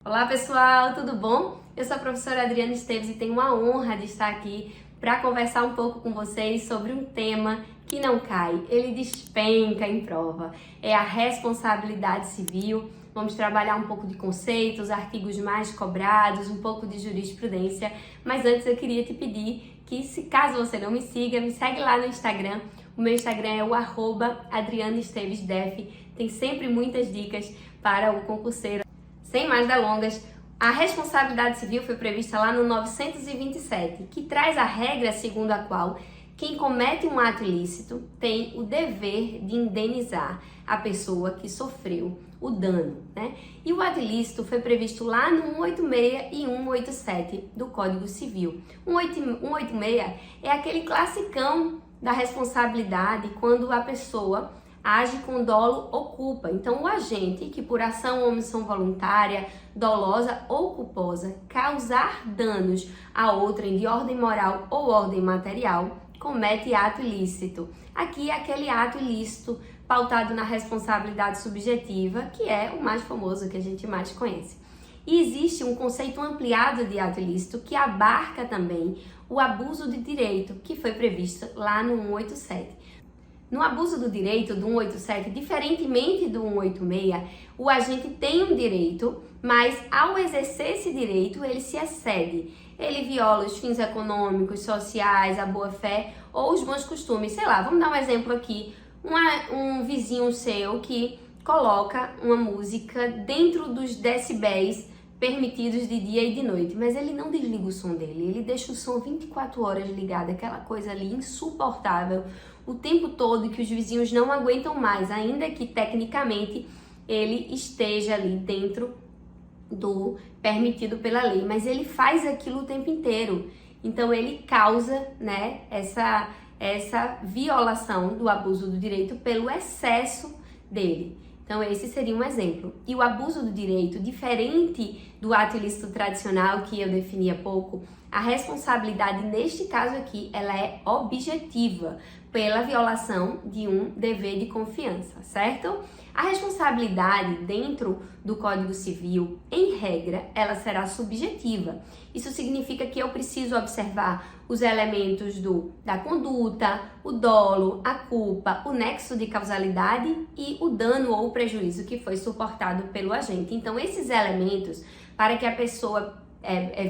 Olá pessoal, tudo bom? Eu sou a professora Adriana Esteves e tenho uma honra de estar aqui para conversar um pouco com vocês sobre um tema que não cai, ele despenca em prova. É a responsabilidade civil. Vamos trabalhar um pouco de conceitos, artigos mais cobrados, um pouco de jurisprudência. Mas antes eu queria te pedir que, caso você não me siga, me segue lá no Instagram. O meu Instagram é o @AdrianaEstevesDef. Tem sempre muitas dicas para o concurseiro. Sem mais delongas, a responsabilidade civil foi prevista lá no 927, que traz a regra segundo a qual quem comete um ato ilícito tem o dever de indenizar a pessoa que sofreu o dano, né? E o ato ilícito foi previsto lá no 186 e 187 do Código Civil. 186 é aquele classicão da responsabilidade quando a pessoa age com dolo ou culpa. Então, o agente que por ação ou omissão voluntária, dolosa ou culposa, causar danos a outrem de ordem moral ou ordem material, comete ato ilícito. Aqui é aquele ato ilícito pautado na responsabilidade subjetiva, que é o mais famoso, que a gente mais conhece. E existe um conceito ampliado de ato ilícito que abarca também o abuso de direito, que foi previsto lá no 187. No abuso do direito do 187, diferentemente do 186, o agente tem um direito, mas ao exercer esse direito, ele se excede. Ele viola os fins econômicos, sociais, a boa-fé ou os bons costumes. Sei lá, vamos dar um exemplo aqui. Um vizinho seu que coloca uma música dentro dos decibéis permitidos de dia e de noite, mas ele não desliga o som dele, ele deixa o som 24 horas ligado, aquela coisa ali insuportável, o tempo todo, que os vizinhos não aguentam mais, ainda que tecnicamente ele esteja ali dentro do permitido pela lei, mas ele faz aquilo o tempo inteiro. Então ele causa, né, essa violação do abuso do direito pelo excesso dele. Então esse seria um exemplo. E o abuso do direito, diferente do ato ilícito tradicional que eu defini há pouco, a responsabilidade neste caso aqui, ela é objetiva pela violação de um dever de confiança, certo? A responsabilidade dentro do Código Civil, em regra, ela será subjetiva. Isso significa que eu preciso observar os elementos da conduta, o dolo, a culpa, o nexo de causalidade e o dano ou o prejuízo que foi suportado pelo agente. Então, esses elementos, para que a pessoa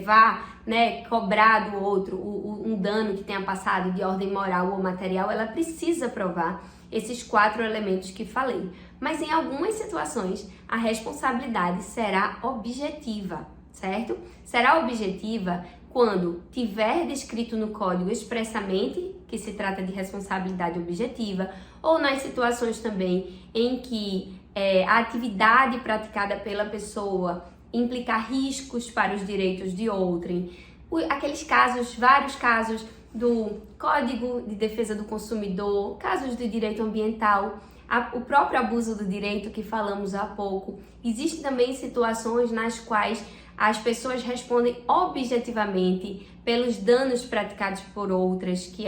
vá, né, cobrar do outro um dano que tenha passado de ordem moral ou material, ela precisa provar esses 4 elementos que falei. Mas em algumas situações, a responsabilidade será objetiva, certo? Será objetiva quando tiver descrito no código expressamente que se trata de responsabilidade objetiva, ou nas situações também em que a atividade praticada pela pessoa implicar riscos para os direitos de outrem. Aqueles casos, vários casos do Código de Defesa do Consumidor, casos de direito ambiental, o próprio abuso do direito que falamos há pouco. Existem também situações nas quais as pessoas respondem objetivamente pelos danos praticados por outras, que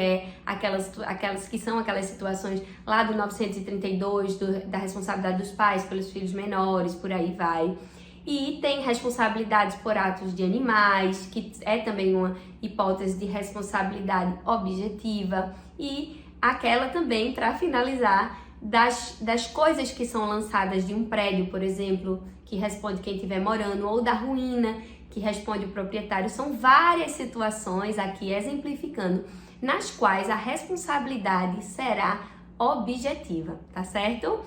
são aquelas situações lá do 932, da responsabilidade dos pais pelos filhos menores, por aí vai. E tem responsabilidades por atos de animais, que é também uma hipótese de responsabilidade objetiva. E aquela também, para finalizar, das coisas que são lançadas de um prédio, por exemplo, que responde quem estiver morando, ou da ruína, que responde o proprietário. São várias situações aqui exemplificando, nas quais a responsabilidade será objetiva, tá certo?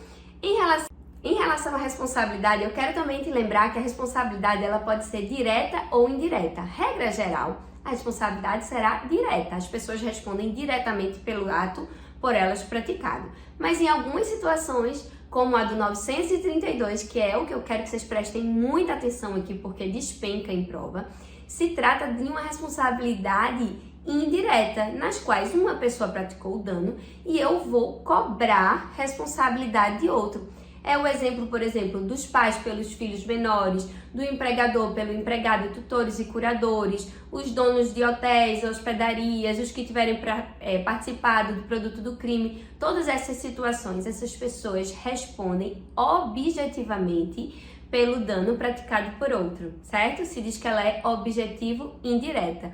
Em relação à responsabilidade, eu quero também te lembrar que a responsabilidade ela pode ser direta ou indireta. Regra geral, a responsabilidade será direta. As pessoas respondem diretamente pelo ato por elas praticado. Mas em algumas situações, como a do 932, que é o que eu quero que vocês prestem muita atenção aqui, porque despenca em prova, se trata de uma responsabilidade indireta, nas quais uma pessoa praticou o dano e eu vou cobrar responsabilidade de outro. É o exemplo, por exemplo, dos pais pelos filhos menores, do empregador pelo empregado, tutores e curadores, os donos de hotéis, hospedarias, os que tiverem participado do produto do crime. Todas essas situações, essas pessoas respondem objetivamente pelo dano praticado por outro, certo? Se diz que ela é objetivo indireta.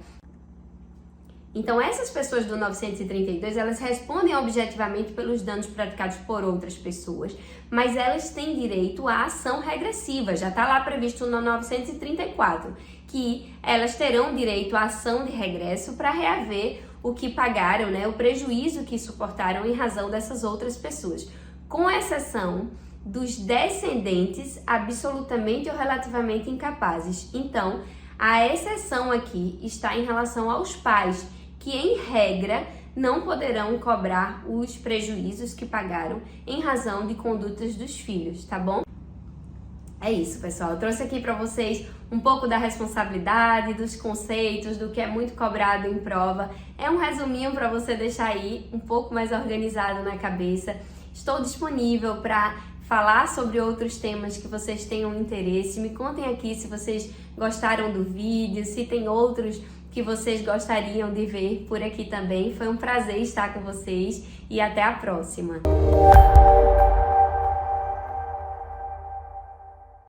Então, essas pessoas do 932, elas respondem objetivamente pelos danos praticados por outras pessoas, mas elas têm direito à ação regressiva, já está lá previsto no 934, que elas terão direito à ação de regresso para reaver o que pagaram, né, o prejuízo que suportaram em razão dessas outras pessoas, com exceção dos descendentes absolutamente ou relativamente incapazes. Então, a exceção aqui está em relação aos pais, que em regra não poderão cobrar os prejuízos que pagaram em razão de condutas dos filhos, tá bom? É isso, pessoal. Eu trouxe aqui para vocês um pouco da responsabilidade, dos conceitos, do que é muito cobrado em prova. É um resuminho para você deixar aí um pouco mais organizado na cabeça. Estou disponível para falar sobre outros temas que vocês tenham interesse. Me contem aqui se vocês gostaram do vídeo, se tem outros que vocês gostariam de ver por aqui também. Foi um prazer estar com vocês e até a próxima!